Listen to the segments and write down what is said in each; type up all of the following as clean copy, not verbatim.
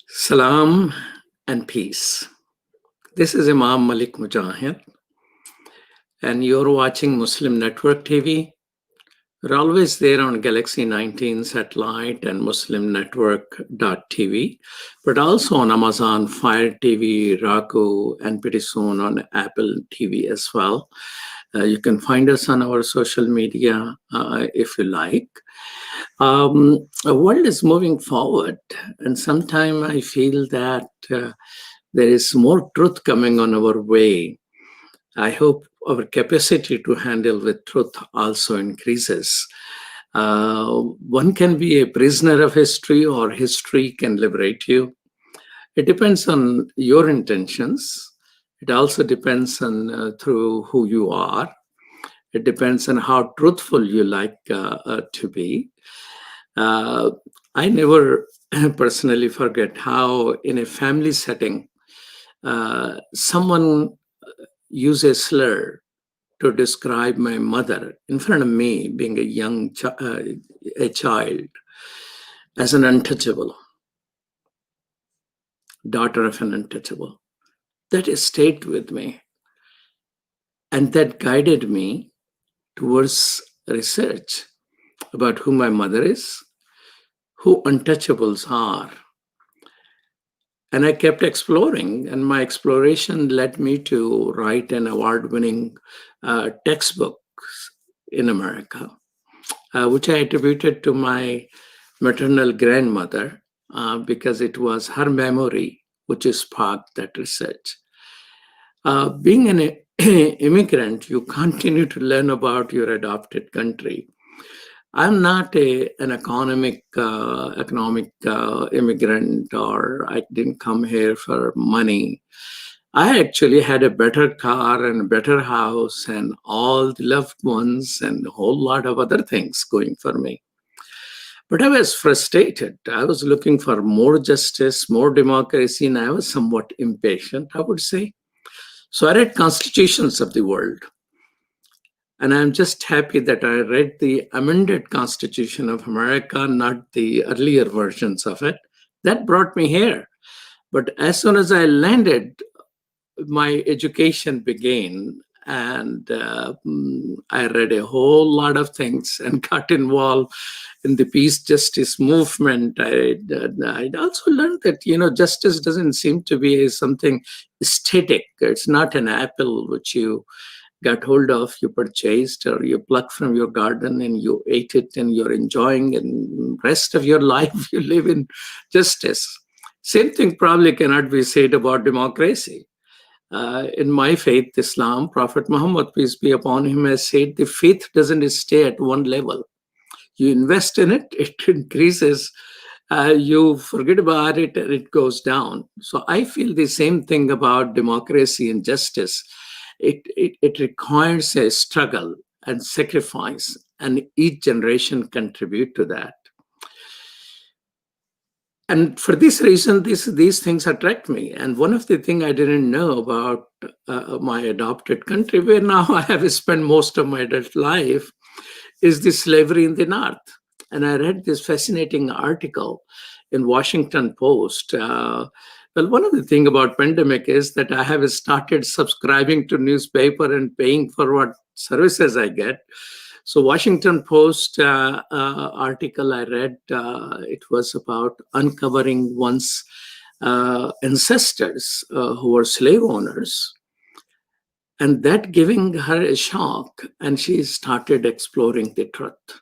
Salam and peace. This is Imam Malik Mujahid, and you're watching Muslim Network TV. We're always there on Galaxy 19 satellite and muslimnetwork.tv, but also on Amazon Fire TV, Roku, and pretty soon on Apple TV as well. You can find us on our social media if you like. The world is moving forward, and sometimes I feel that there is more truth coming on our way. I hope our capacity to handle with truth also increases. One can be a prisoner of history, or history can liberate you. It depends on your intentions. It also depends on through who you are. It depends on how truthful you like to be. I never personally forget how, in a family setting, someone used a slur to describe my mother in front of me, being a child, as an untouchable, daughter of an untouchable. That stayed with me, and that guided me towards research about who my mother is, who untouchables are. And I kept exploring, and my exploration led me to write an award-winning textbook in America, which I attributed to my maternal grandmother because it was her memory which sparked that research. Being an immigrant, you continue to learn about your adopted country. I'm not an economic immigrant, or I didn't come here for money. I actually had a better car and a better house and all the loved ones and a whole lot of other things going for me. But I was frustrated. I was looking for more justice, more democracy, and I was somewhat impatient, I would say. So I read constitutions of the world. And I'm just happy that I read the amended Constitution of America, not the earlier versions of it. That brought me here. But as soon as I landed, my education began, and I read a whole lot of things and got involved in the peace justice movement. I also learned that, justice doesn't seem to be something static. It's not an apple which you got hold of, you purchased, or you plucked from your garden and you ate it and you're enjoying, and rest of your life you live in justice. Same thing probably cannot be said about democracy. In my faith, Islam, Prophet Muhammad, peace be upon him, has said the faith doesn't stay at one level. You invest in it, it increases. You forget about it, and it goes down. So I feel the same thing about democracy and justice. It requires a struggle and sacrifice, and each generation contribute to that. And for this reason, these things attract me. And one of the things I didn't know about my adopted country, where now I have spent most of my adult life, is the slavery in the North. And I read this fascinating article in Washington Post. Well, one of the things about pandemic is that I have started subscribing to newspaper and paying for what services I get. So Washington Post article I read, it was about uncovering one's ancestors who were slave owners, and that giving her a shock, and she started exploring the truth.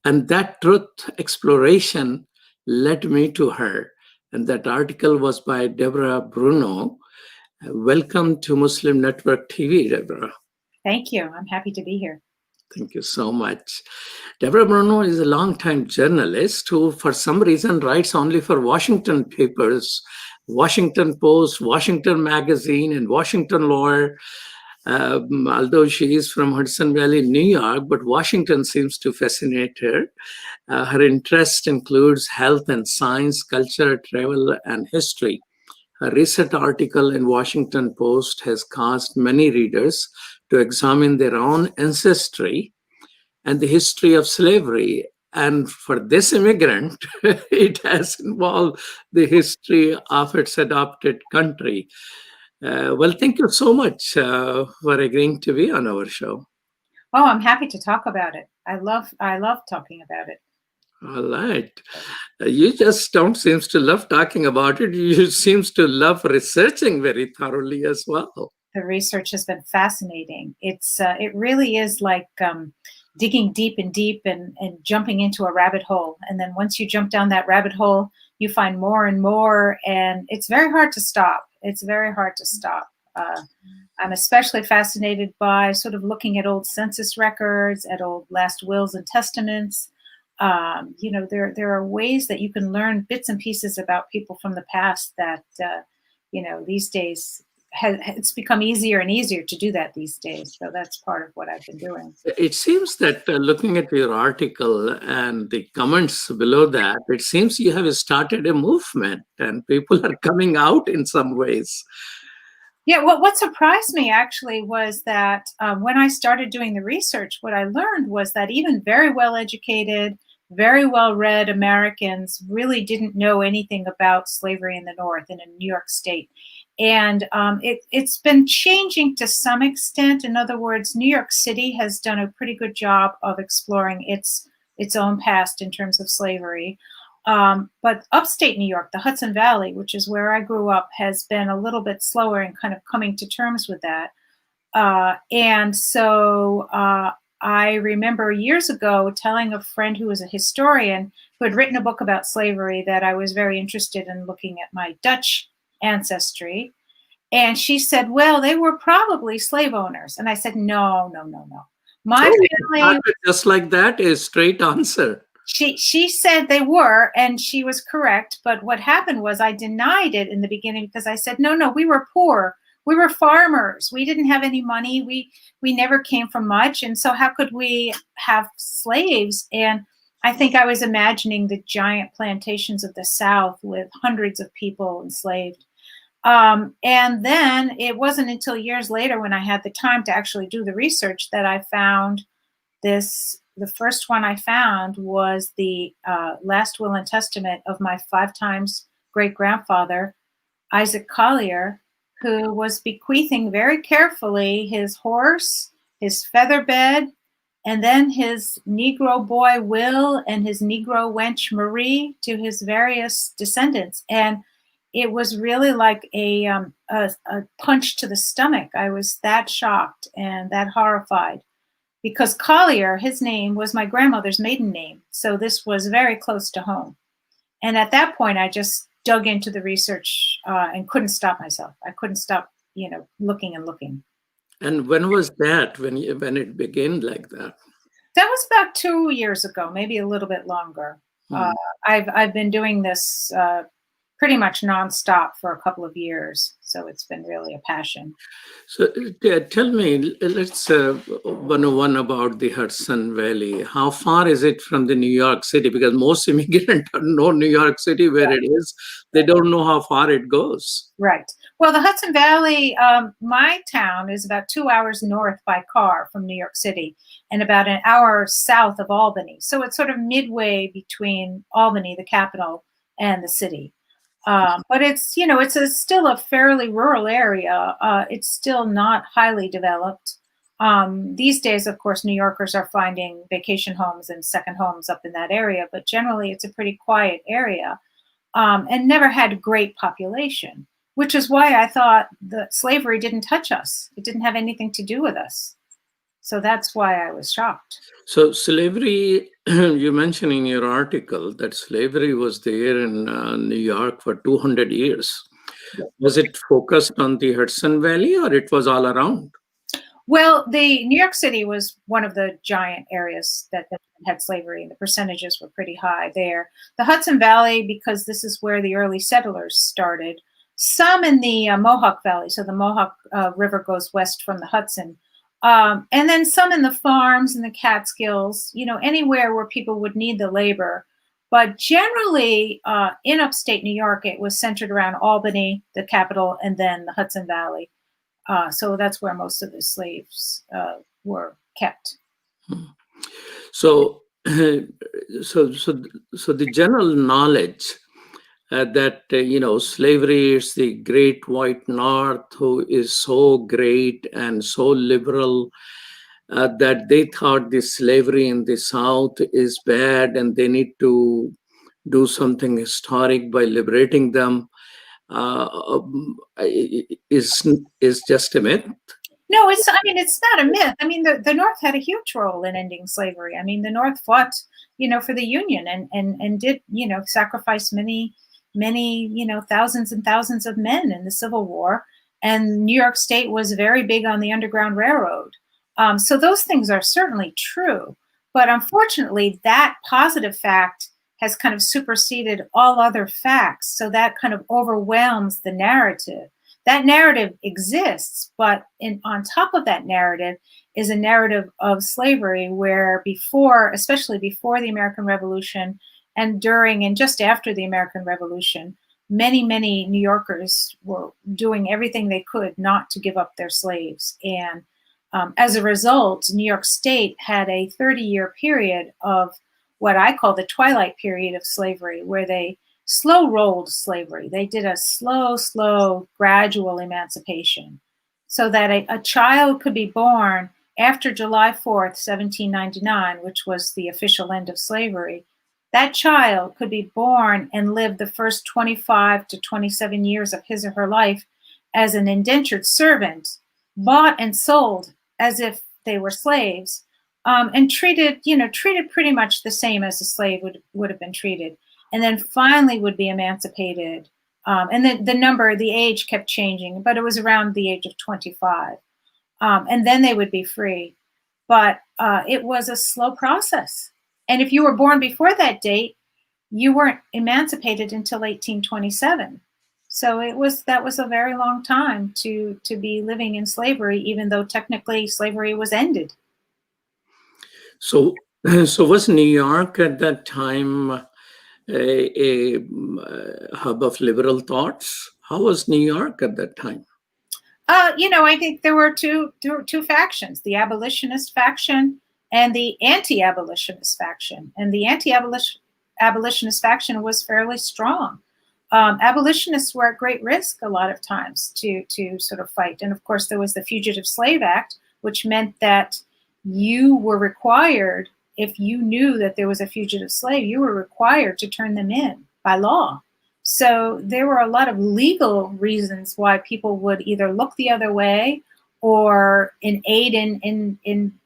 And that truth exploration led me to her. And that article was by Debra Bruno. Welcome to Muslim Network TV, Debra. Thank you. I'm happy to be here. Thank you so much. Debra Bruno is a longtime journalist who, for some reason, writes only for Washington papers, Washington Post, Washington Magazine, and Washington Lawyer. Although she is from Hudson Valley, New York, but Washington seems to fascinate her. Her interest includes health and science, culture, travel, and history. A recent article in Washington Post has caused many readers to examine their own ancestry and the history of slavery And for this immigrant, it has involved the history of its adopted country. Well, thank you so much for agreeing to be on our show. Oh, I'm happy to talk about it. I love talking about it. All right. You just don't seem to love talking about it. You seems to love researching very thoroughly as well. The research has been fascinating. It really is like digging deep and deep and jumping into a rabbit hole. And then once you jump down that rabbit hole, you find more and more, and it's very hard to stop. It's very hard to stop. I'm especially fascinated by sort of looking at old census records, at old last wills and testaments. There are ways that you can learn bits and pieces about people from the past that, these days it's become easier and easier to do that these days. So that's part of what I've been doing. It seems that looking at your article and the comments below that, it seems you have started a movement and people are coming out in some ways. Yeah, well, what surprised me actually was that when I started doing the research, what I learned was that even very well-educated, very well-read Americans really didn't know anything about slavery in the North and in New York State. And it's been changing to some extent. In other words, New York City has done a pretty good job of exploring its own past in terms of slavery. But upstate New York, the Hudson Valley, which is where I grew up, has been a little bit slower in kind of coming to terms with that. And so I remember years ago telling a friend who was a historian who had written a book about slavery that I was very interested in looking at my Dutch ancestry. And she said, well, they were probably slave owners. And I said, no. My family... Just like that, a straight answer. She said they were, and she was correct. But what happened was I denied it in the beginning because I said, no, we were poor. We were farmers. We didn't have any money. We never came from much. And so how could we have slaves? And I think I was imagining the giant plantations of the South with hundreds of people enslaved. And then it wasn't until years later when I had the time to actually do the research that I found this. The first one I found was the last will and testament of my 5 times great-grandfather, Isaac Collier, who was bequeathing very carefully his horse, his feather bed, and then his Negro boy Will and his Negro wench Marie to his various descendants. And it was really like a punch to the stomach. I was that shocked and that horrified. Because Collier, his name, was my grandmother's maiden name. So this was very close to home. And at that point, I just dug into the research and couldn't stop myself. I couldn't stop, looking and looking. And when was that, when it began like that? That was about 2 years ago, maybe a little bit longer. I've been doing this pretty much nonstop for a couple of years. So it's been really a passion. So tell me, let's 101 about the Hudson Valley. How far is it from the New York City? Because most immigrants don't know New York City where it is. They don't know how far it goes. Right. Well, the Hudson Valley, my town is about 2 hours north by car from New York City and about an hour south of Albany. So it's sort of midway between Albany, the capital, and the city. But it's, still a fairly rural area. It's still not highly developed. These days, of course, New Yorkers are finding vacation homes and second homes up in that area, but generally it's a pretty quiet area and never had great population, which is why I thought that slavery didn't touch us. It didn't have anything to do with us. So that's why I was shocked. So slavery, you mentioned in your article that slavery was there in New York for 200 years. Was it focused on the Hudson Valley or it was all around? Well, the New York City was one of the giant areas that had slavery, and the percentages were pretty high there. The Hudson Valley, because this is where the early settlers started, some in the Mohawk Valley, so the Mohawk River goes west from the Hudson, and then some in the farms and the Catskills, anywhere where people would need the labor. But generally, in upstate New York, it was centered around Albany, the capital, and then the Hudson Valley. So that's where most of the slaves were kept. So so the general knowledge that slavery is the great white north who is so great and so liberal, that they thought the slavery in the south is bad and they need to do something historic by liberating them, is just a myth. No, it's not a myth. I mean, the North had a huge role in ending slavery. I mean, the North fought, for the Union and did, sacrifice many, thousands and thousands of men in the Civil War. And New York State was very big on the Underground Railroad. So those things are certainly true. But unfortunately, that positive fact has kind of superseded all other facts. So that kind of overwhelms the narrative. That narrative exists, but on top of that narrative is a narrative of slavery where especially before the American Revolution and during and just after the American Revolution, many, many New Yorkers were doing everything they could not to give up their slaves. And as a result, New York State had a 30-year period of what I call the twilight period of slavery, where they slow-rolled slavery. They did a slow, gradual emancipation so that a child could be born after July 4th, 1799, which was the official end of slavery. That child could be born and live the first 25 to 27 years of his or her life as an indentured servant, bought and sold as if they were slaves, and treated pretty much the same as a slave would have been treated. And then finally would be emancipated. And then the age kept changing, but it was around the age of 25. And then they would be free. But it was a slow process. And if you were born before that date, you weren't emancipated until 1827. So that was a very long time to be living in slavery, even though technically slavery was ended. So was New York at that time a hub of liberal thoughts? How was New York at that time? I think there were two factions: the abolitionist faction and the anti-abolitionist faction. And the anti-abolitionist faction was fairly strong. Abolitionists were at great risk a lot of times to sort of fight. And of course, there was the Fugitive Slave Act, which meant that you were required, if you knew that there was a fugitive slave, you were required to turn them in by law. So there were a lot of legal reasons why people would either look the other way or aid in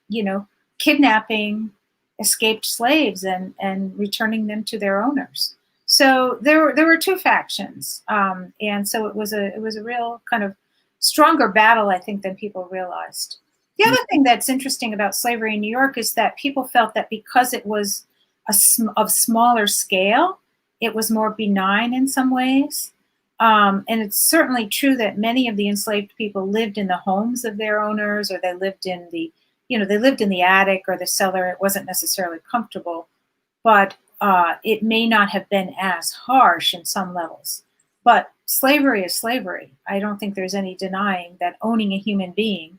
kidnapping escaped slaves and returning them to their owners. So there were two factions, and so it was a real kind of stronger battle, I think, than people realized. The other thing that's interesting about slavery in New York is that people felt that because it was of smaller scale, it was more benign in some ways. And it's certainly true that many of the enslaved people lived in the homes of their owners, or they lived in the attic or the cellar. It wasn't necessarily comfortable, but it may not have been as harsh in some levels. But slavery is slavery. I don't think there's any denying that owning a human being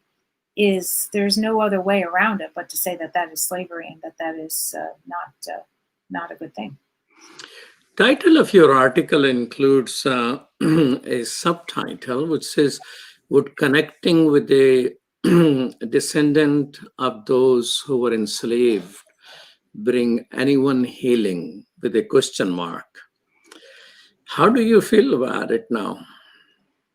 there's no other way around it but to say that is slavery and that is not a good thing. Title of your article includes a subtitle which says, "Would connecting with a descendant of those who were enslaved bring anyone healing?" with a question mark. How do you feel about it now?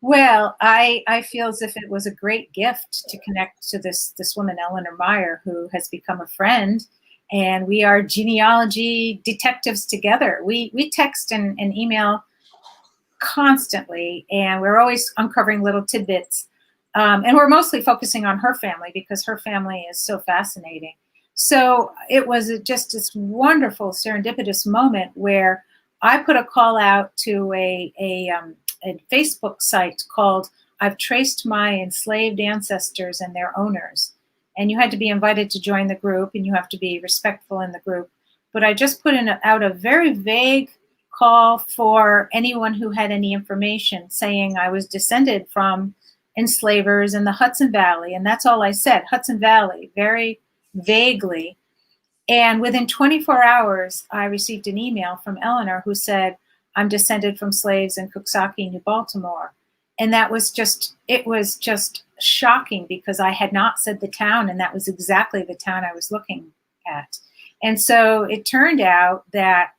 Well, I feel as if it was a great gift to connect to this woman, Eleanor Meyer, who has become a friend, and we are genealogy detectives together. We text and email constantly, and we're always uncovering little tidbits. And we're mostly focusing on her family because her family is so fascinating. So it was just this wonderful serendipitous moment where I put a call out to a Facebook site called "I've Traced My Enslaved Ancestors and Their Owners." And you had to be invited to join the group, and you have to be respectful in the group. But I just put out a very vague call for anyone who had any information, saying I was descended from enslavers in the Hudson Valley. And that's all I said, Hudson Valley, very vaguely. And within 24 hours, I received an email from Eleanor who said, I'm descended from slaves in Coxsackie, New Baltimore. And that was just, it was just shocking because I had not said the town, and that was exactly the town I was looking at. And so it turned out that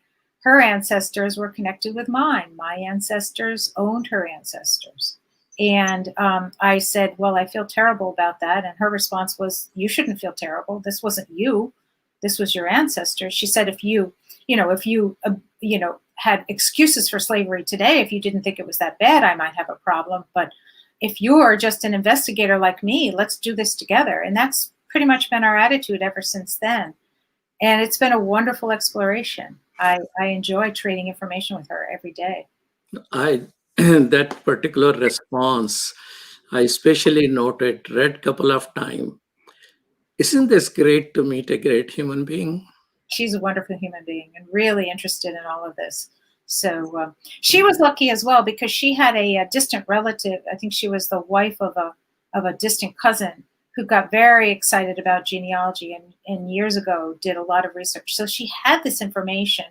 her ancestors were connected with mine. My ancestors owned her ancestors. And I said, well, I feel terrible about that. And her response was, you shouldn't feel terrible. This wasn't you. This was your ancestors. She said, if you had excuses for slavery today, if you didn't think it was that bad, I might have a problem. But if you're just an investigator like me, let's do this together. And that's pretty much been our attitude ever since then. And it's been a wonderful exploration. I enjoy trading information with her every day. That particular response, I especially read a couple of times. Isn't this great to meet a great human being? She's a wonderful human being and really interested in all of this. So she was lucky as well because she had a distant relative. I think she was the wife of a distant cousin who got very excited about genealogy and years ago did a lot of research. So she had this information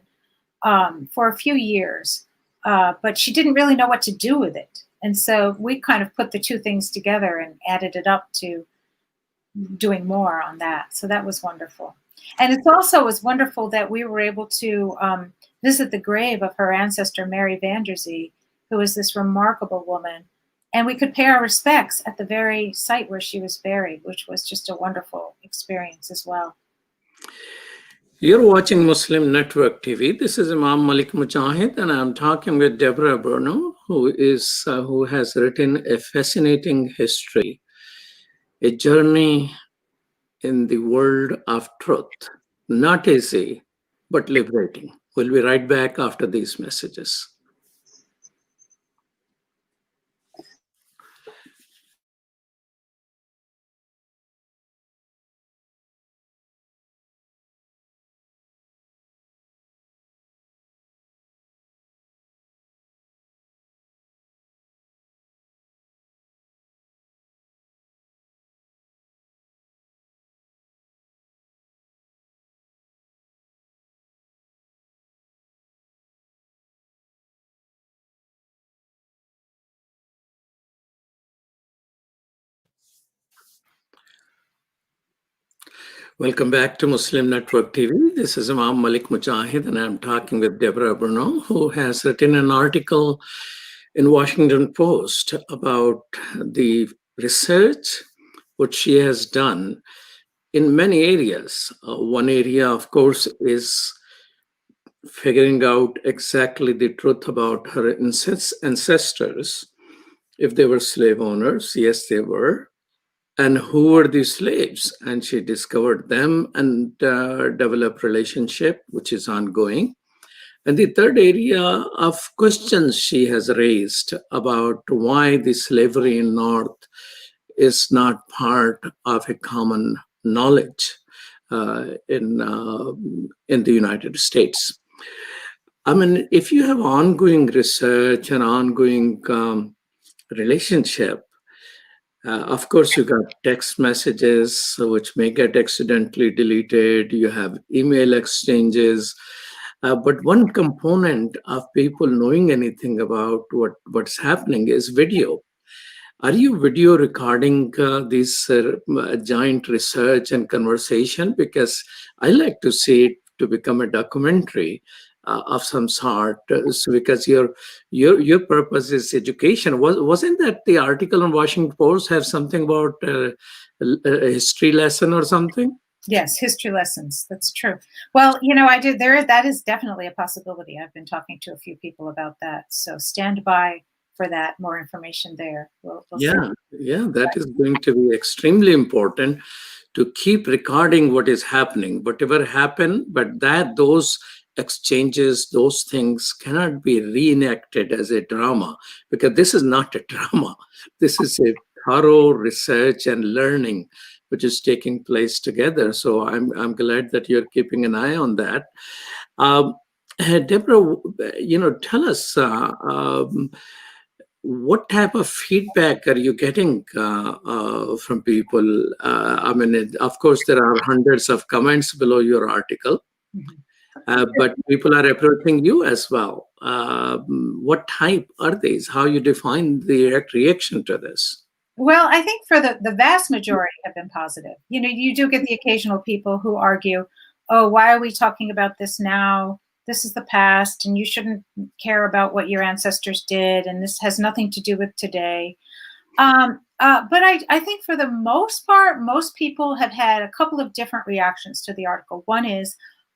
for a few years, but she didn't really know what to do with it. And so we kind of put the two things together and added it up to doing more on that. So that was wonderful. And it also was wonderful that we were able to visit the grave of her ancestor, Mary Vanderzee, who was this remarkable woman. And we could pay our respects at the very site where she was buried, which was just a wonderful experience as well. You're watching Muslim Network TV. This is Imam Malik Mujahid, and I'm talking with Debra Bruno, who has written a fascinating history, a journey in the world of truth. Not easy, but liberating. We'll be right back after these messages. Welcome back to Muslim Network TV. This is Imam Malik Mujahid, and I'm talking with Debra Bruno, who has written an article in Washington Post about the research which she has done in many areas. One area, of course, is figuring out exactly the truth about her ancestors. If they were slave owners, yes, they were. And who were these slaves? And she discovered them and developed relationship, which is ongoing. And the third area of questions she has raised about why the slavery in North is not part of a common knowledge in the United States. I mean, if you have ongoing research and ongoing relationship, of course, you got text messages which may get accidentally deleted. You have email exchanges. But one component of people knowing anything about what's happening is video. Are you video recording this giant research and conversation? Because I like to see it to become a documentary of some sort, so because your purpose is education. Wasn't that the article in Washington Post have something about a history lesson or something? Yes, history lessons. That's true. Well, I did there. That is definitely a possibility. I've been talking to a few people about that. So stand by for that. More information there. We'll yeah, that is going to be extremely important to keep recording what is happening, whatever happened, but those exchanges, those things cannot be reenacted as a drama, because this is not a drama. This is a thorough research and learning which is taking place together. So I'm glad that you're keeping an eye on that. Debra, tell us, what type of feedback are you getting from people? I mean, of course, there are hundreds of comments below your article, but people are approaching you as well. What type are these? How you define the reaction to this? Well, I think for the vast majority have been positive. You do get the occasional people who argue, oh, why are we talking about this now? This is the past, and you shouldn't care about what your ancestors did, and this has nothing to do with today. But I think for the most part, most people have had a couple of different reactions to the article. One is,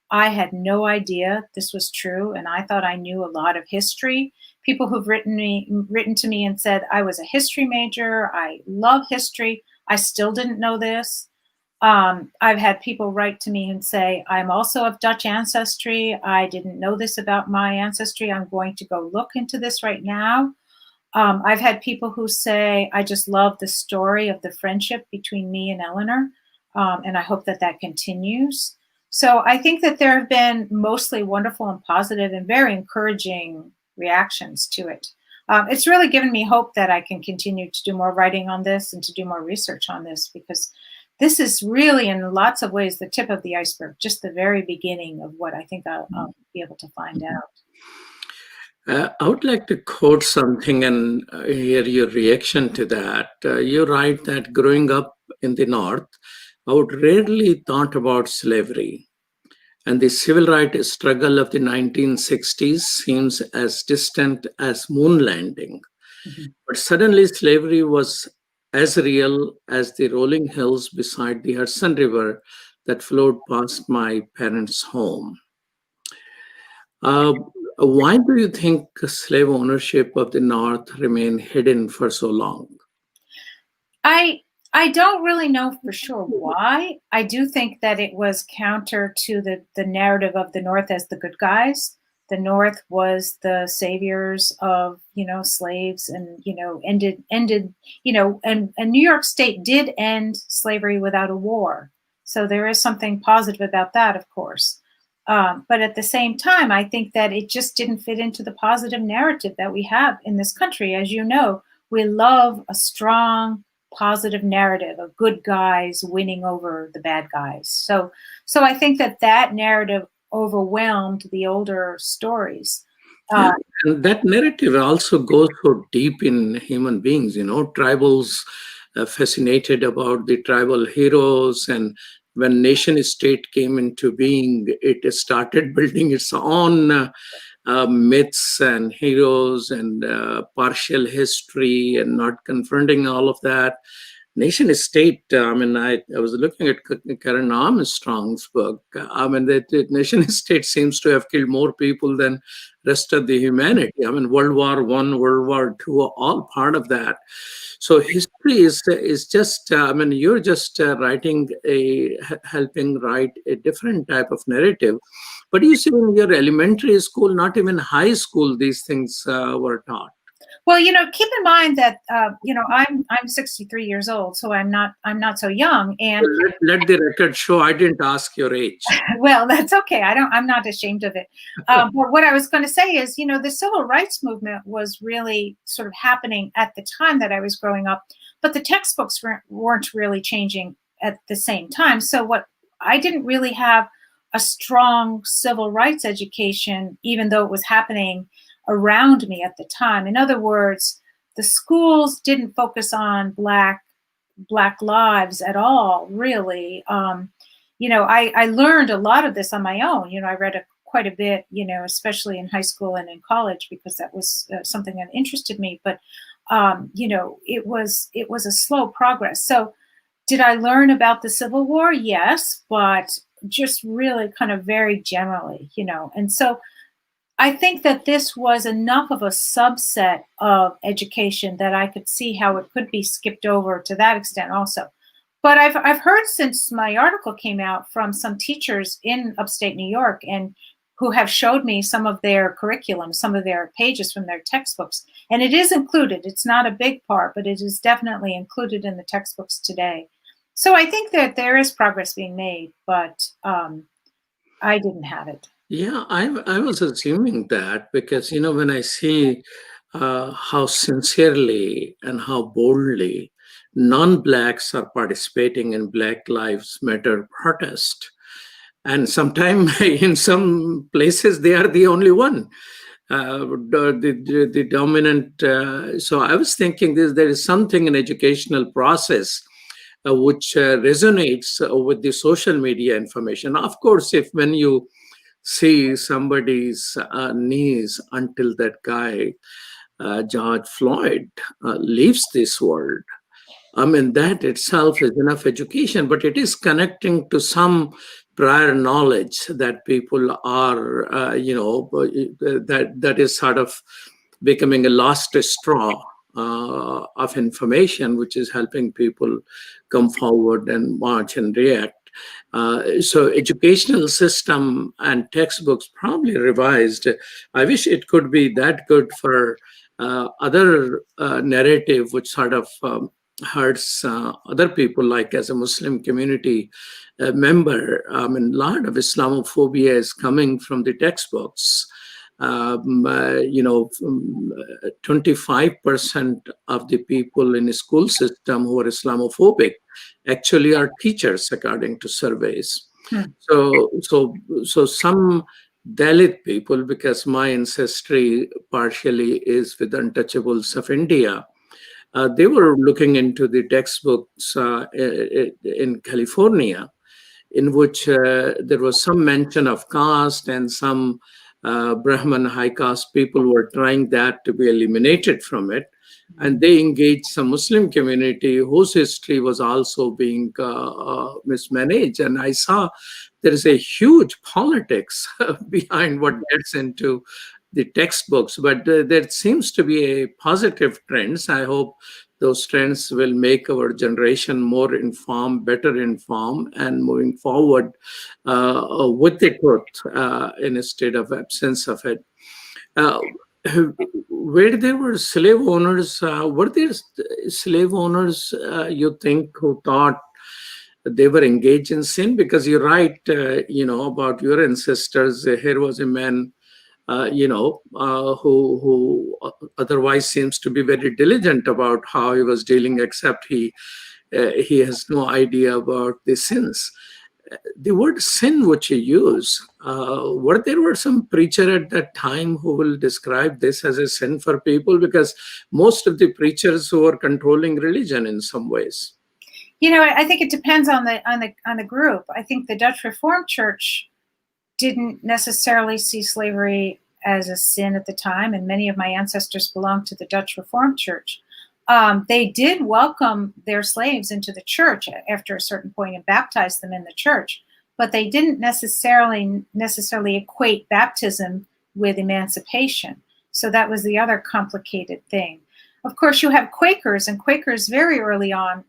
I had no idea this was true, and I thought I knew a lot of history. People who've written to me and said, I was a history major, I love history, I still didn't know this. I've had people write to me and say, I'm also of Dutch ancestry, I didn't know this about my ancestry, I'm going to go look into this right now. I've had people who say, I just love the story of the friendship between me and Eleanor, and I hope that that continues. So I think that there have been mostly wonderful and positive and very encouraging reactions to it. It's really given me hope that I can continue to do more writing on this and to do more research on this, because this is really in lots of ways the tip of the iceberg, just the very beginning of what I think I'll be able to find out. I would like to quote something and hear your reaction to that. You write that growing up in the North, I would rarely thought about slavery, and the civil rights struggle of the 1960s seems as distant as moon landing. But suddenly slavery was as real as the rolling hills beside the Hudson River that flowed past my parents' home. Why do you think slave ownership of the North remained hidden for so long? I don't really know for sure why. I do think that it was counter to the narrative of the North as the good guys. The North was the saviors of, slaves, and, ended, and New York State did end slavery without a war. So there is something positive about that, of course. But at the same time, I think that it just didn't fit into the positive narrative that we have in this country. As you know, we love a strong, positive narrative of good guys winning over the bad guys. So I think that narrative overwhelmed the older stories. And that narrative also goes so deep in human beings. Tribals fascinated about the tribal heroes, and when nation state came into being, it started building its own myths and heroes and partial history, and not confronting all of that. Nation state, I was looking at Karen Armstrong's book. The nation state seems to have killed more people than rest of the humanity. World War I, World War II, all part of that. So history is just, you're just helping write a different type of narrative. But you see, in your elementary school, not even high school, these things were taught. Well, keep in mind that I'm 63 years old, so I'm not so young. And let the record show I didn't ask your age. Well, that's okay. I'm not ashamed of it. But what I was going to say is, the civil rights movement was really sort of happening at the time that I was growing up, but the textbooks weren't really changing at the same time. So I didn't really have a strong civil rights education, even though it was happening around me at the time. In other words, the schools didn't focus on black lives at all, really. I learned a lot of this on my own. I read quite a bit, especially in high school and in college, because that was something that interested me. But it was a slow progress. So did I learn about the Civil War? Yes, but just really kind of very generally, and so I think that this was enough of a subset of education that I could see how it could be skipped over to that extent also. But I've heard since my article came out from some teachers in upstate New York, and who have showed me some of their curriculum, some of their pages from their textbooks. And it is included. It's not a big part, but it is definitely included in the textbooks today. So I think that there is progress being made, but I didn't have it. Yeah, I was assuming that, because when I see how sincerely and how boldly non-blacks are participating in Black Lives Matter protest. And sometimes in some places they are the only one. The dominant. So I was thinking there is something in educational process which resonates with the social media information. Of course, if when you see somebody's knees until that guy, George Floyd, leaves this world, I mean, that itself is enough education, but it is connecting to some prior knowledge that people are, that is sort of becoming a lost straw of information, which is helping people come forward and march and react. So educational system and textbooks probably revised. I wish it could be that good for other narrative, which sort of hurts other people, like as a Muslim community member. I mean, a lot of Islamophobia is coming from the textbooks. 25% of the people in the school system who are Islamophobic actually are teachers, according to surveys. So some Dalit people, because my ancestry partially is with untouchables of India, they were looking into the textbooks in California, in which there was some mention of caste, and some Brahman high caste people were trying that to be eliminated from it. And they engaged some Muslim community whose history was also being mismanaged. And I saw there is a huge politics behind what gets into the textbooks, but there seems to be a positive trends. I hope those trends will make our generation more informed, better informed, and moving forward with the truth instead of absence of it. Where there were slave owners, were there slave owners, you think, who thought they were engaged in sin? Because you write, about your ancestors. Here was a man, who otherwise seems to be very diligent about how he was dealing, except he has no idea about the sins. The word sin which you use, there were some preacher at that time who will describe this as a sin for people? Because most of the preachers who are controlling religion in some ways. I think it depends on the group. I think the Dutch Reformed Church didn't necessarily see slavery as a sin at the time, and many of my ancestors belonged to the Dutch Reformed Church. They did welcome their slaves into the church after a certain point and baptize them in the church, but they didn't necessarily equate baptism with emancipation. So that was the other complicated thing. Of course, you have Quakers, and Quakers very early on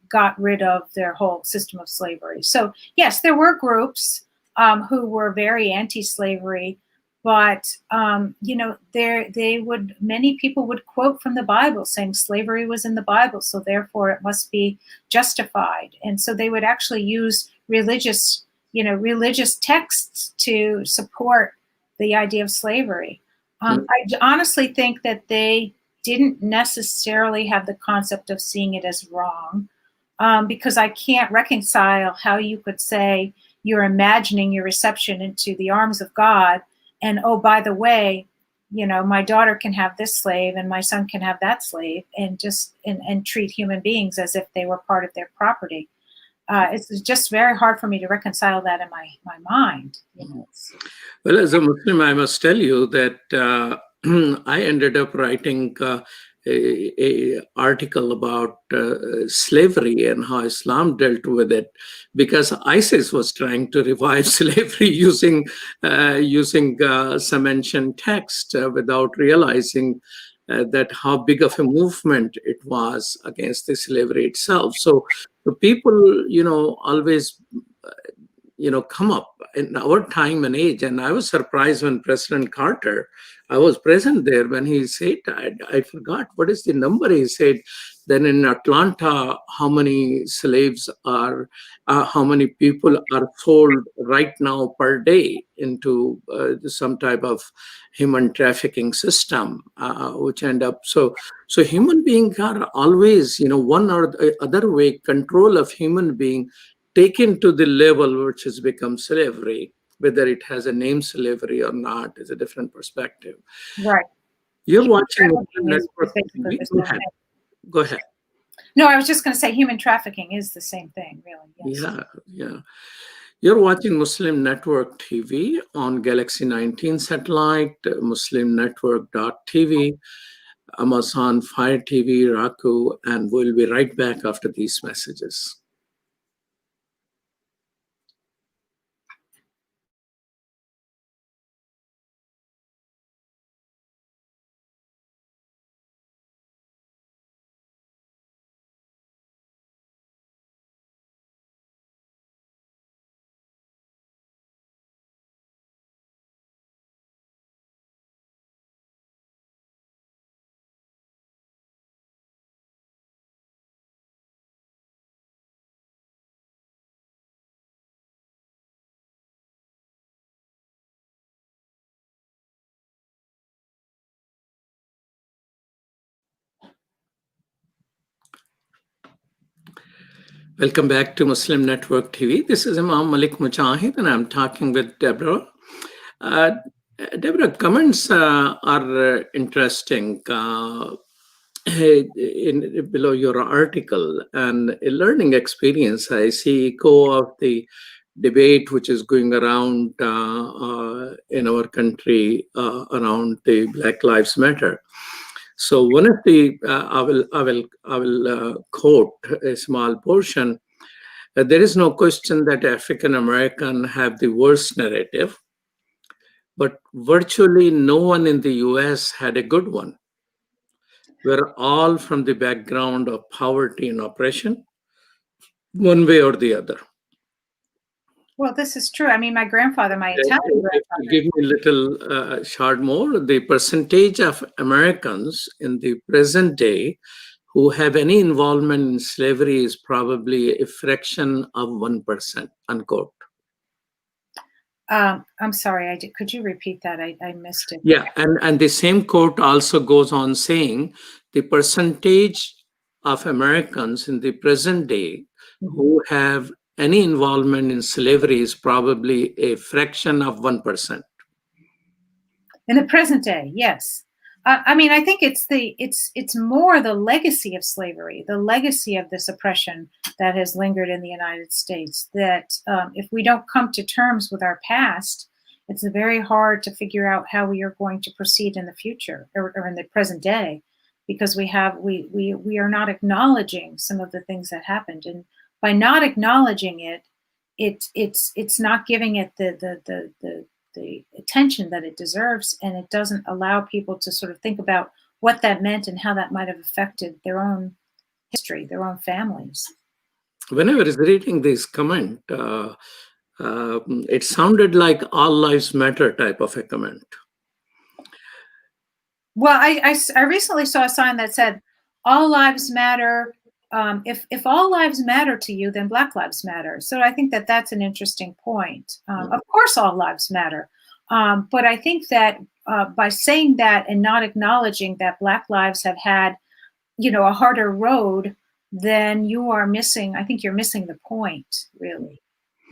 got rid of their whole system of slavery. So yes, there were groups who were very anti-slavery, but many people would quote from the Bible saying slavery was in the Bible, so therefore it must be justified. And so they would actually use religious texts to support the idea of slavery. I honestly think that they didn't necessarily have the concept of seeing it as wrong, because I can't reconcile how you could say you're imagining your reception into the arms of God, and oh, by the way, my daughter can have this slave and my son can have that slave, and treat human beings as if they were part of their property. It's just very hard for me to reconcile that in my mind. Well, as a Muslim, I must tell you that I ended up writing a article about slavery and how Islam dealt with it, because ISIS was trying to revive slavery using some ancient text without realizing that how big of a movement it was against the slavery itself. So the people, always, come up in our time and age. And I was surprised when President Carter, I was present there when he said, I forgot what is the number he said, then in Atlanta, how many slaves are, how many people are sold right now per day into some type of human trafficking system, which end up, so human beings are always, one or the other way, control of human being taken to the level which has become slavery. Whether it has a name slavery or not is a different perspective. Right. You're Human watching trafficking is network basically TV. the Go same ahead. thing. Go ahead. No, I was just going to say human trafficking is the same thing, really. Yes. Yeah. You're watching Muslim Network TV on Galaxy 19 satellite, muslimnetwork.tv, Amazon Fire TV, Roku, and we'll be right back after these messages. Welcome back to Muslim Network TV. This is Imam Malik Mujahid, and I'm talking with Debra. Debra, comments are interesting below your article, and a learning experience. I see echo of the debate which is going around in our country around the Black Lives Matter. So one of the I will quote a small portion. There is no question that African American have the worst narrative, but virtually no one in the U.S. had a good one. We're all from the background of poverty and oppression, one way or the other. Well, this is true. I mean, my grandfather, my Italian grandfather. Give me a little short more. The percentage of Americans in the present day who have any involvement in slavery is probably a fraction of 1%, unquote. I'm sorry, could you repeat that? I missed it. Yeah, and the same quote also goes on saying the percentage of Americans in the present day who have any involvement in slavery is probably a fraction of 1%. In the present day, yes. I mean, I think it's more the legacy of slavery, the legacy of this oppression that has lingered in the United States, that if we don't come to terms with our past, it's very hard to figure out how we are going to proceed in the future or in the present day, because we are not acknowledging some of the things that happened. And by not acknowledging it, it's not giving it the attention that it deserves, and it doesn't allow people to sort of think about what that meant and how that might have affected their own history, their own families. When I was reading this comment, it sounded like all lives matter type of a comment. Well, I recently saw a sign that said, all lives matter. If all lives matter to you, then Black lives matter. So I think that that's an interesting point. Of course, all lives matter. But I think that by saying that and not acknowledging that Black lives have had, a harder road, then you are missing, I think you're missing the point, really.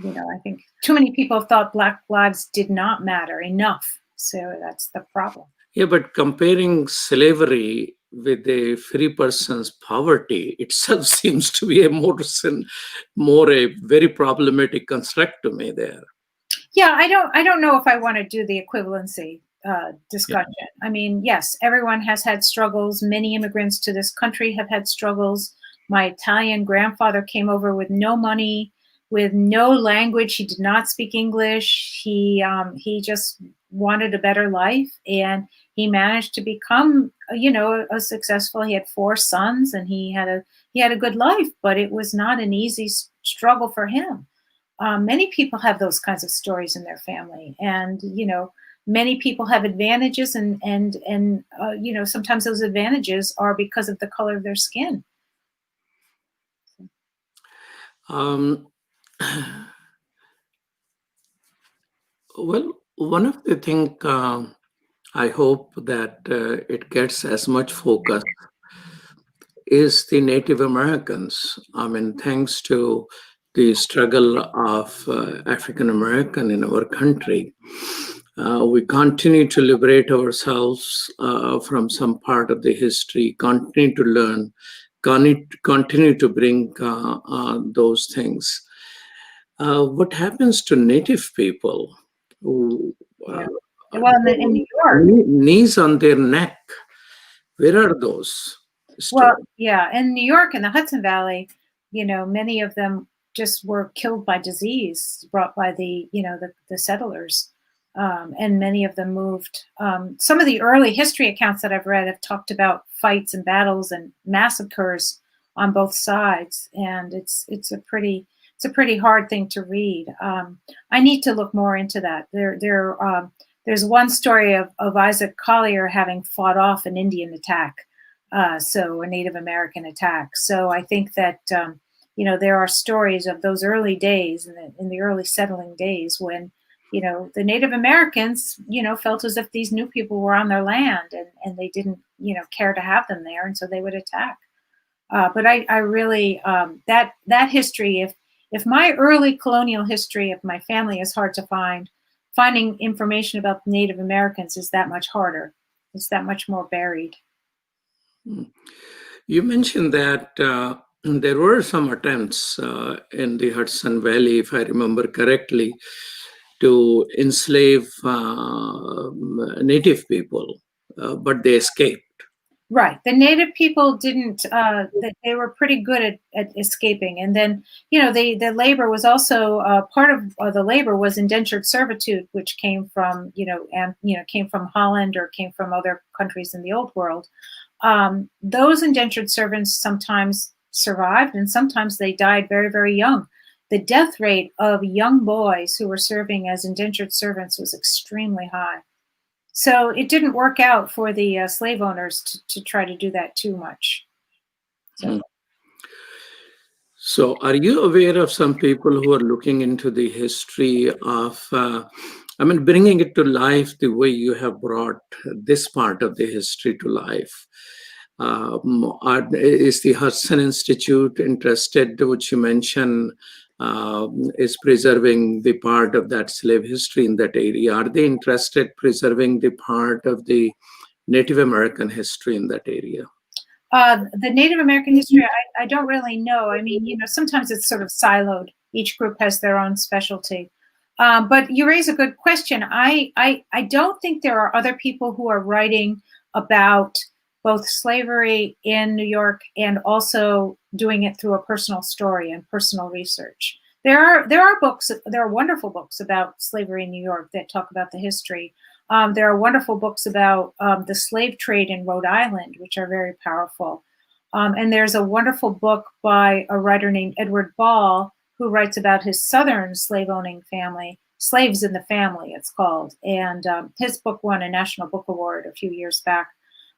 I think too many people thought Black lives did not matter enough. So that's the problem. Yeah, but comparing slavery with a free person's poverty itself seems to be a a very problematic construct to me there. Yeah, I don't know if I want to do the equivalency discussion. Yeah. I mean, yes, everyone has had struggles. Many immigrants to this country have had struggles. My Italian grandfather came over with no money, with no language. He did not speak English. He just wanted a better life, and he managed to become, a successful. He had 4 sons, and he had a good life, but it was not an easy struggle for him. Many people have those kinds of stories in their family, and many people have advantages, and sometimes those advantages are because of the color of their skin. Um, well, one of the things I hope that it gets as much focus is the Native Americans. I mean, thanks to the struggle of African American in our country, we continue to liberate ourselves from some part of the history, continue to learn, continue to bring those things. What happens to Native people who, Yeah. Well, in New York, knees on their neck? Where are those well, stories? yeah, in New York, in the Hudson Valley, many of them just were killed by disease brought by the settlers, and many of them moved. Some of the early history accounts that I've read have talked about fights and battles and massacres on both sides, and it's a pretty hard thing to read. I need to look more into that. There's one story of Isaac Collier having fought off an Indian attack. So a Native American attack. So I think that, there are stories of those early days in the early settling days when, the Native Americans, felt as if these new people were on their land and they didn't, care to have them there. And so they would attack. But I really, that history, if my early colonial history of my family is hard to find, finding information about Native Americans is that much harder. It's that much more buried. You mentioned that there were some attempts in the Hudson Valley, if I remember correctly, to enslave Native people, but they escaped. Right. The Native people didn't, they were pretty good at escaping. And then, the labor was also, part of the labor was indentured servitude, which came from, came from Holland or came from other countries in the old world. Those indentured servants sometimes survived and sometimes they died very, very young. The death rate of young boys who were serving as indentured servants was extremely high. So it didn't work out for the slave owners to try to do that too much. So are you aware of some people who are looking into the history of, bringing it to life the way you have brought this part of the history to life? Is the Hudson Institute interested, which you mentioned, is preserving the part of that slave history in that area? Are they interested preserving the part of the Native American history in that area? The Native American history, I don't really know. I mean, sometimes it's sort of siloed. Each group has their own specialty. But you raise a good question. I don't think there are other people who are writing about both slavery in New York and also doing it through a personal story and personal research. There are books, there are wonderful books about slavery in New York that talk about the history. There are wonderful books about the slave trade in Rhode Island, which are very powerful. And there's a wonderful book by a writer named Edward Ball, who writes about his Southern slave-owning family, Slaves in the Family, it's called. And his book won a National Book Award a few years back.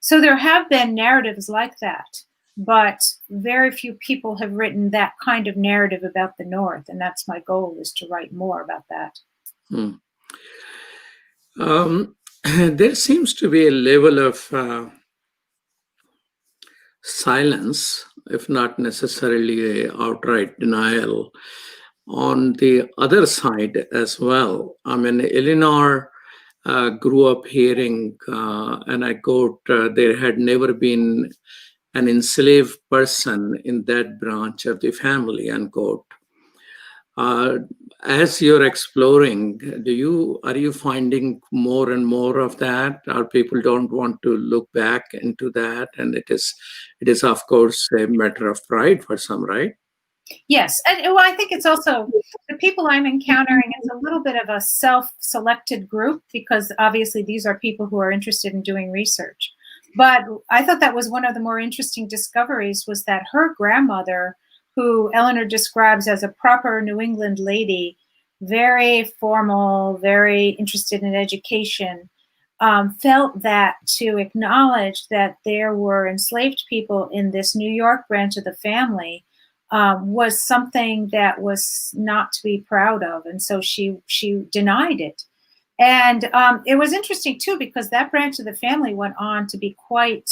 So there have been narratives like that, but very few people have written that kind of narrative about the North. And that's my goal, is to write more about that. There seems to be a level of silence, if not necessarily an outright denial, on the other side as well. I mean, Eleanor grew up hearing, and I quote, there had never been an enslaved person in that branch of the family, unquote. As you're exploring, are you finding more and more of that? Or people don't want to look back into that, and it is of course a matter of pride for some, right? Yes, and well, I think it's also the people I'm encountering. It's a little bit of a self-selected group because obviously these are people who are interested in doing research. But I thought that was one of the more interesting discoveries, was that her grandmother who Eleanor describes as a proper New England lady, very formal, very interested in education, felt that to acknowledge that there were enslaved people in this New York branch of the family was something that was not to be proud of. And so she denied it. And it was interesting, too, because that branch of the family went on to be quite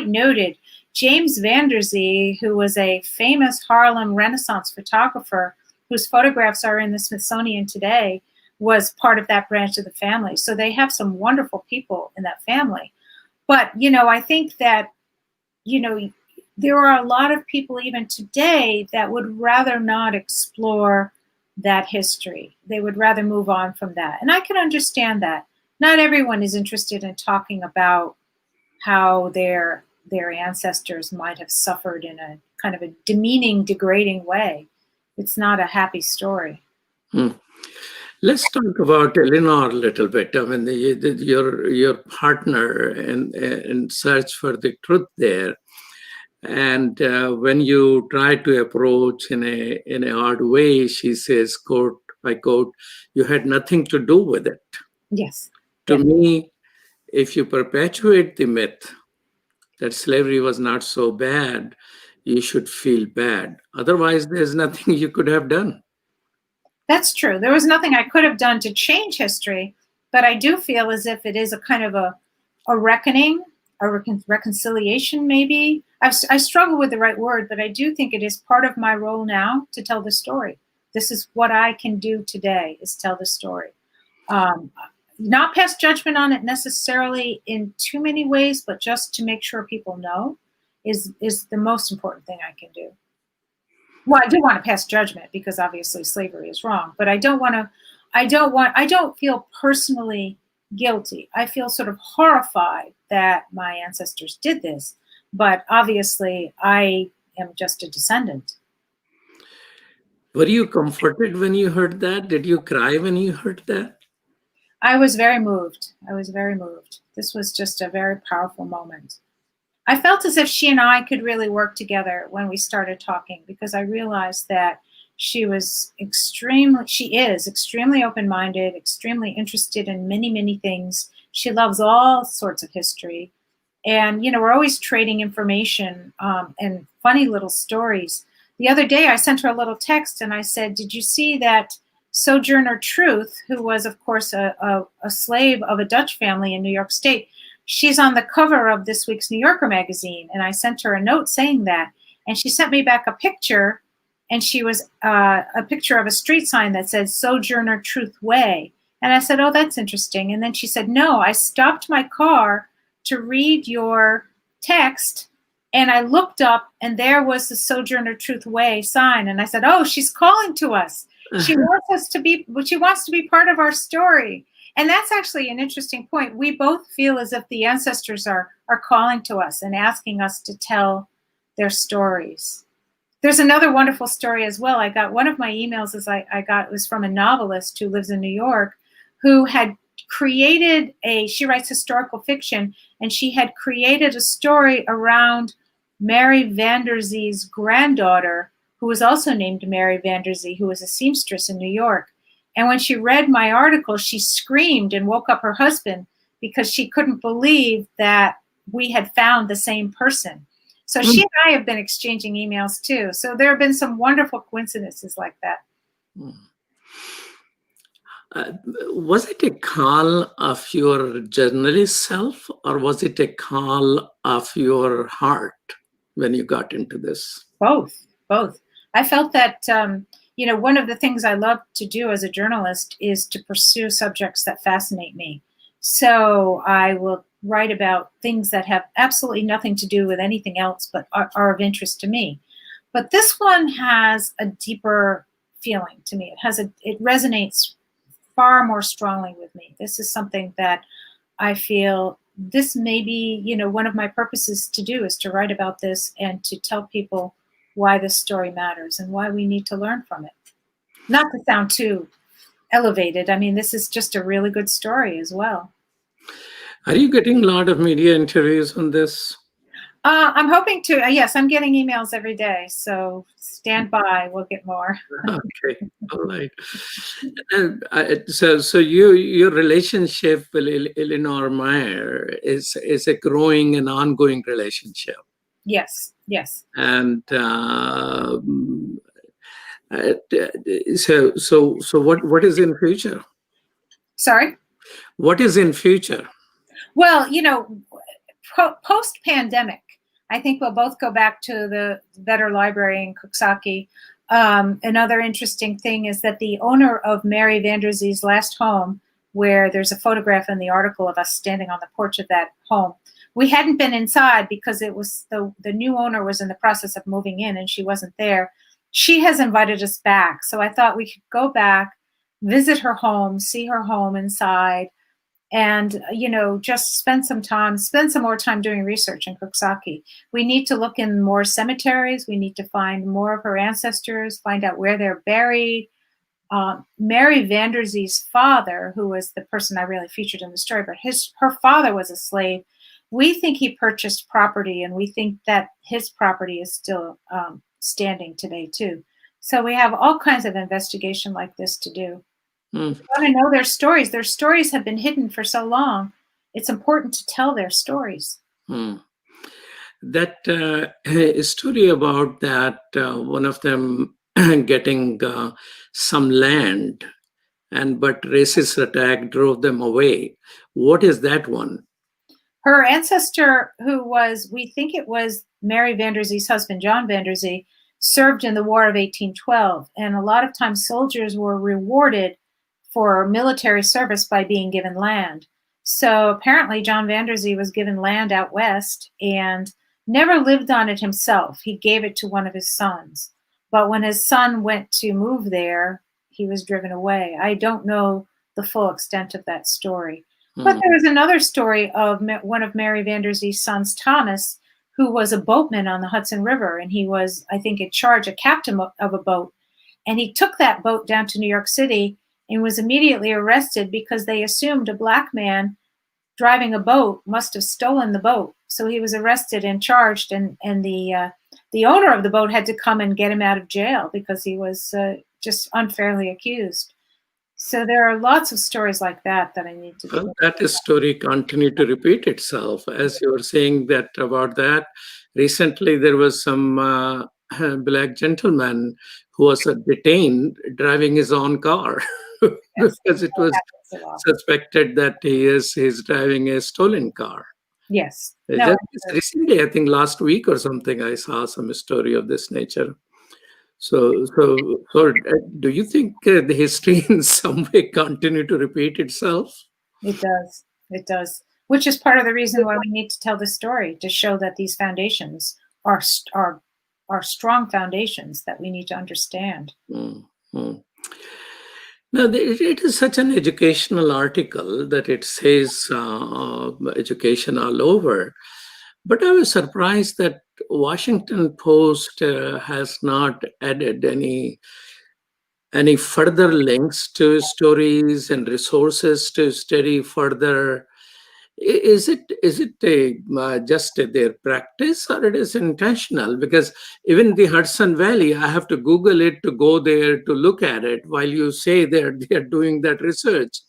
noted. James Vanderzee, who was a famous Harlem Renaissance photographer whose photographs are in the Smithsonian today, was part of that branch of the family. So they have some wonderful people in that family. But, I think that, there are a lot of people even today that would rather not explore that history. They would rather move on from that. And I can understand that. Not everyone is interested in talking about how their ancestors might have suffered in a kind of a demeaning, degrading way. It's not a happy story. Let's talk about Eleanor a little bit. I mean, your partner in search for the truth there. And when you try to approach in a odd way, she says, quote, I quote, "You had nothing to do with it." Yes. To me, if you perpetuate the myth that slavery was not so bad, you should feel bad. Otherwise, there's nothing you could have done. That's true. There was nothing I could have done to change history, but I do feel as if it is a kind of a reckoning, a reconciliation maybe. I struggle with the right word, but I do think it is part of my role now to tell the story. This is what I can do today, is tell the story. Not pass judgment on it necessarily in too many ways, but just to make sure people know is the most important thing I can do. Well, I do want to pass judgment because obviously slavery is wrong, but I don't feel personally guilty. I feel sort of horrified that my ancestors did this, but obviously I am just a descendant. Were you comforted when you heard that? Did you cry when you heard that? I was very moved. This was just a very powerful moment. I felt as if she and I could really work together when we started talking, because I realized that she is extremely open-minded, extremely interested in many, many things. She loves all sorts of history. And, we're always trading information and funny little stories. The other day, I sent her a little text and I said, "Did you see that Sojourner Truth, who was, of course, a slave of a Dutch family in New York State, she's on the cover of this week's New Yorker magazine." And I sent her a note saying that. And she sent me back a picture, and she was a picture of a street sign that said Sojourner Truth Way. And I said, "Oh, that's interesting." And then she said, "No, I stopped my car to read your text, and I looked up, and there was the Sojourner Truth Way sign." And I said, "Oh, she's calling to us. She wants to be part of our story." And that's actually an interesting point. We both feel as if the ancestors are calling to us and asking us to tell their stories. There's another wonderful story as well. I got one of my emails was from a novelist who lives in New York, who had created she writes historical fiction, and she had created a story around Mary Vanderzee's granddaughter, who was also named Mary Vanderzee, who was a seamstress in New York. And when she read my article, she screamed and woke up her husband because she couldn't believe that we had found the same person. So she and I have been exchanging emails too. So there have been some wonderful coincidences like that. Was it a call of your journalist self, or was it a call of your heart when you got into this? Both. I felt that, one of the things I love to do as a journalist is to pursue subjects that fascinate me. So I will write about things that have absolutely nothing to do with anything else, but are of interest to me. But this one has a deeper feeling to me. It resonates far more strongly with me. This is something that I feel this may be, one of my purposes to do, is to write about this and to tell people why this story matters and why we need to learn from it. Not to sound too elevated. I mean, this is just a really good story as well. Are you getting a lot of media interviews on this? I'm hoping to. Yes, I'm getting emails every day, so stand by. We'll get more. Okay, all right. And so your relationship with Eleanor Meyer is a growing and ongoing relationship, Yes, yes. and uh, so what is in future? Sorry. What is in future? Well, post-pandemic, I think we'll both go back to the Vetter Library in Coxsackie. Another interesting thing is that the owner of Mary Vanderzee's last home, where there's a photograph in the article of us standing on the porch of that home, we hadn't been inside because it was the new owner was in the process of moving in and she wasn't there. She has invited us back. So I thought we could go back, visit her home, see her home inside, and just spend some more time doing research in Coxsackie. We need to look in more cemeteries. We need to find more of her ancestors, find out where they're buried. Mary Vanderzee's father, who was the person I really featured in the story, but her father was a slave. We think he purchased property, and we think that his property is still standing today too. So we have all kinds of investigation like this to do. Mm. You want to know their stories. Their stories have been hidden for so long. It's important to tell their stories. Mm. That story about that one of them getting some land, but racist attack drove them away. What is that one? Her ancestor, who was, we think it was Mary Vanderzee's husband, John Vanderzee, served in the War of 1812. And a lot of times soldiers were rewarded for military service by being given land. So apparently John Vanderzee was given land out west and never lived on it himself. He gave it to one of his sons. But when his son went to move there, he was driven away. I don't know the full extent of that story. But there was another story of one of Mary Vanderzee's sons, Thomas, who was a boatman on the Hudson River. And he was, I think, in charge, a captain of a boat. And he took that boat down to New York City and was immediately arrested because they assumed a black man driving a boat must have stolen the boat. So he was arrested and charged, and the owner of the boat had to come and get him out of jail because he was just unfairly accused. So there are lots of stories like that I need to do. Well, that story continued to repeat itself. As you were saying that about that, recently there was some black gentleman who was detained driving his own car because it was suspected that he's driving a stolen car. Yes. No, recently, I think last week or something, I saw some story of this nature. So do you think the history in some way continue to repeat itself? It does. It does. Which is part of the reason why we need to tell the story, to show that these foundations are strong foundations that we need to understand. Mm-hmm. Now, it is such an educational article that it says education all over. But I was surprised that Washington Post has not added any further links to stories and resources to study further. Is it just their practice, or it is intentional? Because even the Hudson Valley, I have to Google it to go there to look at it while you say they're doing that research.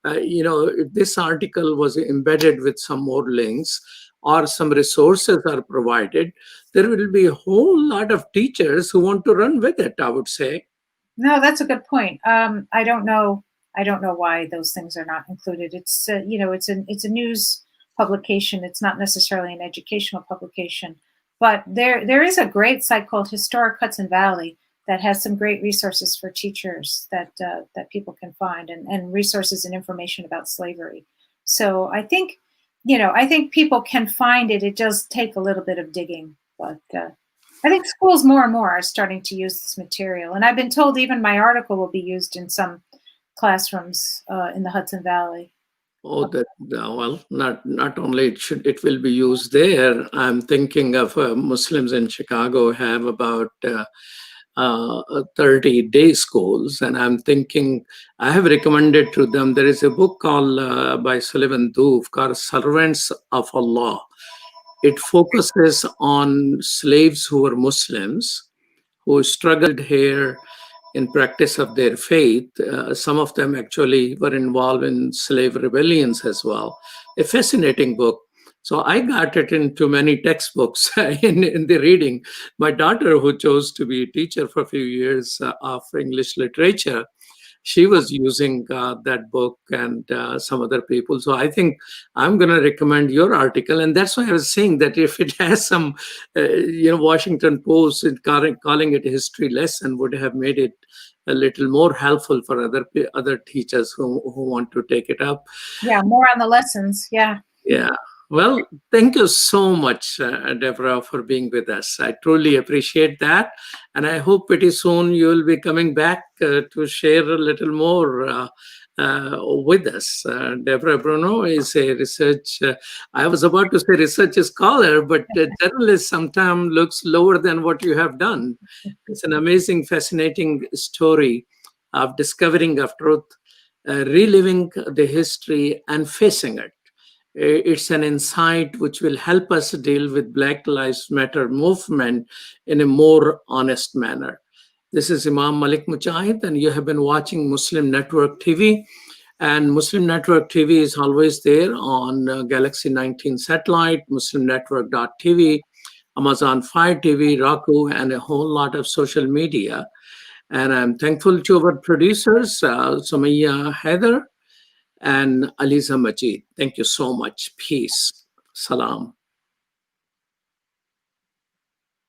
If this article was embedded with some more links or some resources are provided, there will be a whole lot of teachers who want to run with it, I would say. No, that's a good point. I don't know why those things are not included. It's it's a news publication. It's not necessarily an educational publication, but there is a great site called Historic Hudson Valley that has some great resources for teachers that people can find, and resources and information about slavery. So I think people can find it. It does take a little bit of digging, but I think schools more and more are starting to use this material, and I've been told even my article will be used in some classrooms in the Hudson Valley. Oh, well, not only it will be used there. I'm thinking of Muslims in Chicago have about 30-day schools, and I'm thinking I have recommended to them. There is a book called by Sullivan Doof called "Servants of Allah." It focuses on slaves who were Muslims who struggled here in practice of their faith. Some of them actually were involved in slave rebellions as well. A fascinating book. So I got it into many textbooks in the reading. My daughter, who chose to be a teacher for a few years of English literature, she was using that book and some other people. So I think I'm going to recommend your article, and that's why I was saying that if it has some, Washington Post and calling it a history lesson would have made it a little more helpful for other teachers who want to take it up. Yeah, more on the lessons. Yeah. Yeah. Well, thank you so much, Debra, for being with us. I truly appreciate that. And I hope pretty soon you will be coming back to share a little more with us. Debra Bruno is a I was about to say research scholar, but journalist sometimes looks lower than what you have done. It's an amazing, fascinating story of discovering of truth, reliving the history, and facing it. It's an insight which will help us deal with Black Lives Matter movement in a more honest manner. This is Imam Malik Mujahid, and you have been watching Muslim Network TV. And Muslim Network TV is always there on Galaxy 19 satellite, muslimnetwork.tv, Amazon Fire TV, Roku, and a whole lot of social media. And I'm thankful to our producers, Sumaya Heather and Aliza Majid. Thank you so much. Peace. Salam.